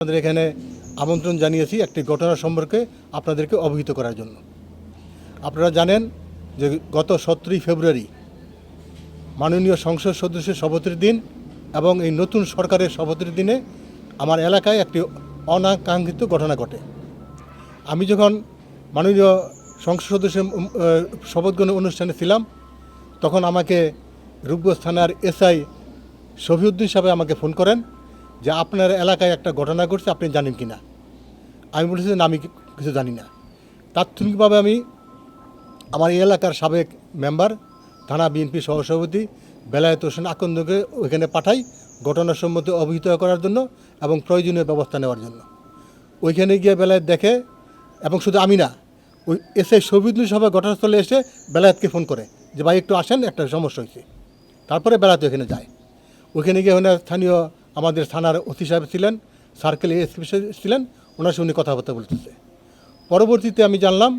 আপনাদের এখানে আমন্ত্রণ জানিয়েছি একটি ঘটনা সম্পর্কে আপনাদেরকে অবহিত করার জন্য। আপনারা জানেন যে গত 17 ফেব্রুয়ারি মাননীয় সংসদ সদস্যের শপথের দিন এবং এই নতুন সরকারের শপথের দিনে আমার এলাকায় একটি অনাকাঙ্ক্ষিত ঘটনা ঘটে। আমি যখন মাননীয় সংসদ সদস্যের শপথ গ্রহণ অনুষ্ঠানে ছিলাম, তখন আমাকে রূপগঞ্জ থানার এসআই শফিউদ্দিন সাহেব আমাকে ফোন করেন যে আপনার এলাকায় একটা ঘটনা ঘটছে, আপনি জানেন কি না। আমি বলেছি না, আমি কিছু জানি না। তাৎক্ষণিকভাবে আমি আমার এই এলাকার সাবেক মেম্বার, থানা বিএনপি সহসভাপতি বেলায়েত হোসেন আকন্দকে ওইখানে পাঠাই ঘটনা সম্বন্ধে অবহিত করার জন্য এবং প্রয়োজনীয় ব্যবস্থা নেওয়ার জন্য। ওইখানে গিয়ে বেলায়েত দেখে, এবং শুধু আমি না, ওই এসআই শফিউদ্দিন সাহেব ঘটনাস্থলে এসে বেলায়েতকে ফোন করে যে ভাই একটু আসেন, একটা সমস্যা হয়েছে। তারপরে বেলায়েত ওইখানে যায়। ওইখানে গিয়ে ওখানে স্থানীয় আমাদের থানার ওসি সাহেব ছিলেন, সার্কেল এসপি ছিলেন, ওনার সঙ্গে কথাবার্তা বলতেছে। পরবর্তীতে আমি জানলাম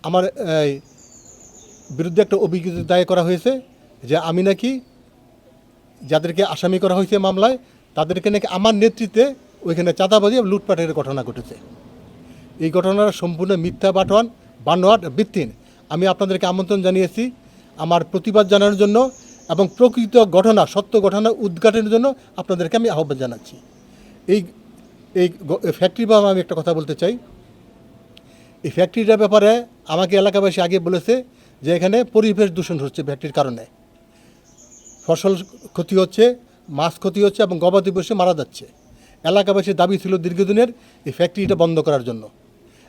আমার বিরুদ্ধে একটা অভিযোগ দায়ের করা হয়েছে যে আমি নাকি যাদেরকে আসামি করা হয়েছে মামলায়, তাদেরকে নাকি আমার নেতৃত্বে ওইখানে চাঁদাবাজি এবং লুটপাটের ঘটনা ঘটেছে। এই ঘটনার সম্পূর্ণ মিথ্যা বানোয়াট ভিত্তিহীন। আমি আপনাদেরকে আমন্ত্রণ জানিয়েছি আমার প্রতিবাদ জানানোর জন্য এবং প্রকৃত ঘটনা, সত্য ঘটনা উদ্ঘাটনের জন্য আপনাদেরকে আমি আহ্বান জানাচ্ছি। এই এই ফ্যাক্টরি বা আমি একটা কথা বলতে চাই। এই ফ্যাক্টরিটার ব্যাপারে আমাকে এলাকাবাসী আগে বলেছে যে এখানে পরিবেশ দূষণ হচ্ছে ফ্যাক্টরির কারণে, ফসল ক্ষতি হচ্ছে, মাছ ক্ষতি হচ্ছে এবং গবাদি পশু মারা যাচ্ছে। এলাকাবাসীর দাবি ছিল দীর্ঘদিনের এই ফ্যাক্টরিটা বন্ধ করার জন্য,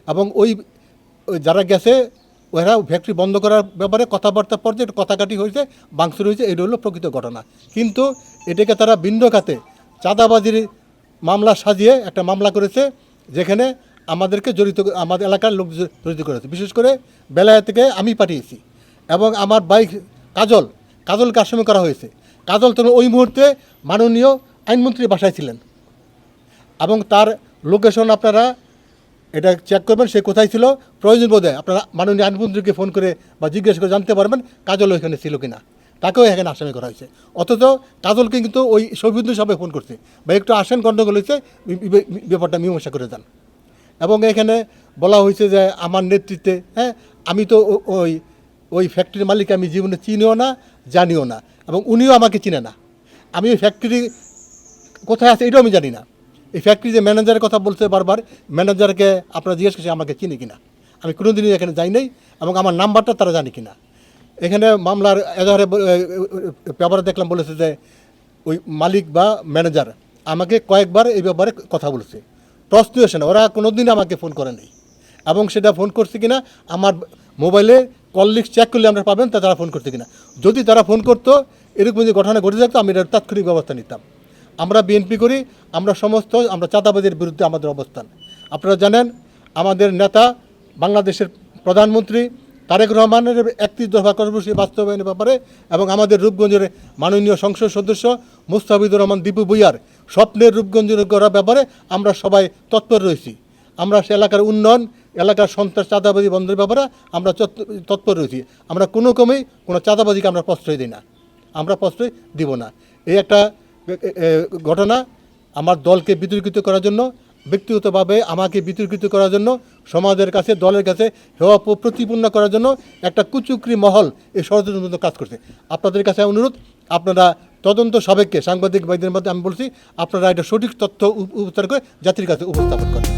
এবং ওই যারা গেছে ওরা ফ্যাক্টরি বন্ধ করার ব্যাপারে কথাবার্তা পর্যায়ে কথাকাটি হয়েছে, ভাঙচুর হয়েছে। এটা হলো প্রকৃত ঘটনা। কিন্তু এটাকে তারা ভিন্ন খাতে চাঁদাবাজির মামলা সাজিয়ে একটা মামলা করেছে, যেখানে আমাদেরকে আমাদের এলাকার লোক জড়িত করেছে। বিশেষ করে বেলায়েত থেকে আমি পাঠিয়েছি, এবং আমার বাইক কাজলকে আসামি করা হয়েছে। কাজল তখন ওই মুহূর্তে মাননীয় আইনমন্ত্রী বাসায় ছিলেন, এবং তার লোকেশন আপনারা এটা চেক করবেন, সে কোথায় ছিল। প্রয়োজন বোধে আপনারা মাননীয় আইনমন্ত্রীকে ফোন করে বা জিজ্ঞেস করে জানতে পারবেন কাজল ওইখানে ছিল কিনা। তাকেও এখানে আসামি করা হয়েছে। অথচ কাজলকে কিন্তু ওই শফিউদ্দিন সাহেব ফোন করছে, বা একটু আসেন, গণ্ডগোল হয়েছে, ব্যাপারটা মীমাংসা করে যান। এবং এখানে বলা হয়েছে যে আমার নেতৃত্বে, আমি তো ওই ফ্যাক্টরির মালিক আমি জীবনে চিনিও না, জানিও না, এবং উনিও আমাকে চিনে না। আমি ওই ফ্যাক্টরি কোথায় আছে এটাও আমি জানি না। এই ফ্যাক্টরি যে ম্যানেজারের কথা বলছে বারবার, ম্যানেজারকে আপনারা জিজ্ঞেস করছে আমাকে চিনি কিনা। আমি কোনোদিনই এখানে যাই নাই, এবং আমার নাম্বারটা তারা জানি কিনা। এখানে মামলার এজাহারে পেপারে দেখলাম বলেছে যে ওই মালিক বা ম্যানেজার আমাকে কয়েকবার এই ব্যাপারে কথা বলেছে। প্রশ্ন আসে না, ওরা কোনোদিন আমাকে ফোন করে নেই, এবং সেটা ফোন করছে কিনা আমার মোবাইলে কল লিস্ট চেক করলে আমরা পাবেন তারা ফোন করছে কিনা। যদি তারা ফোন করতো, এরকম যে ঘটনা ঘটে থাকতো, আমি এটার তাৎক্ষণিক ব্যবস্থা নিতাম। আমরা বিএনপি করি, আমরা চাঁদাবাজির বিরুদ্ধে আমাদের অবস্থান। আপনারা জানেন আমাদের নেতা বাংলাদেশের প্রধানমন্ত্রী তারেক রহমানের 31 দফা কর্মসূচি বাস্তবায়নের ব্যাপারে, এবং আমাদের রূপগঞ্জের মাননীয় সংসদ সদস্য মুস্তাফিজুর রহমান দীপু ভূঁইয়ার স্বপ্নের রূপগঞ্জের করার ব্যাপারে আমরা সবাই তৎপর রয়েছি। আমরা সে এলাকার উন্নয়ন, এলাকার সন্ত্রাস চাঁদাবাজি বন্ধের ব্যাপারে আমরা তৎপর রয়েছি। আমরা কোনো ক্রমেই কোনো চাঁদাবাজিকে আমরা প্রশ্রয় দিই না, আমরা প্রশ্রয় দিব না। এই একটা ঘটনা আমার দলকে বিতর্কিত করার জন্য, ব্যক্তিগতভাবে আমাকে বিতর্কিত করার জন্য, সমাজের কাছে, দলের কাছে হেওয়া প্রতিপন্ন করার জন্য একটা কুচুকরি মহল এই ষড়যন্ত্র কাজ করছে। আপনাদের কাছে অনুরোধ, আপনারা তদন্ত সাবেককে সাংবাদিক ভাইদের মধ্যে আমি বলছি, আপনারা এটা সঠিক তথ্য উপস্থাপন করে জাতির কাছে উপস্থাপন করেন।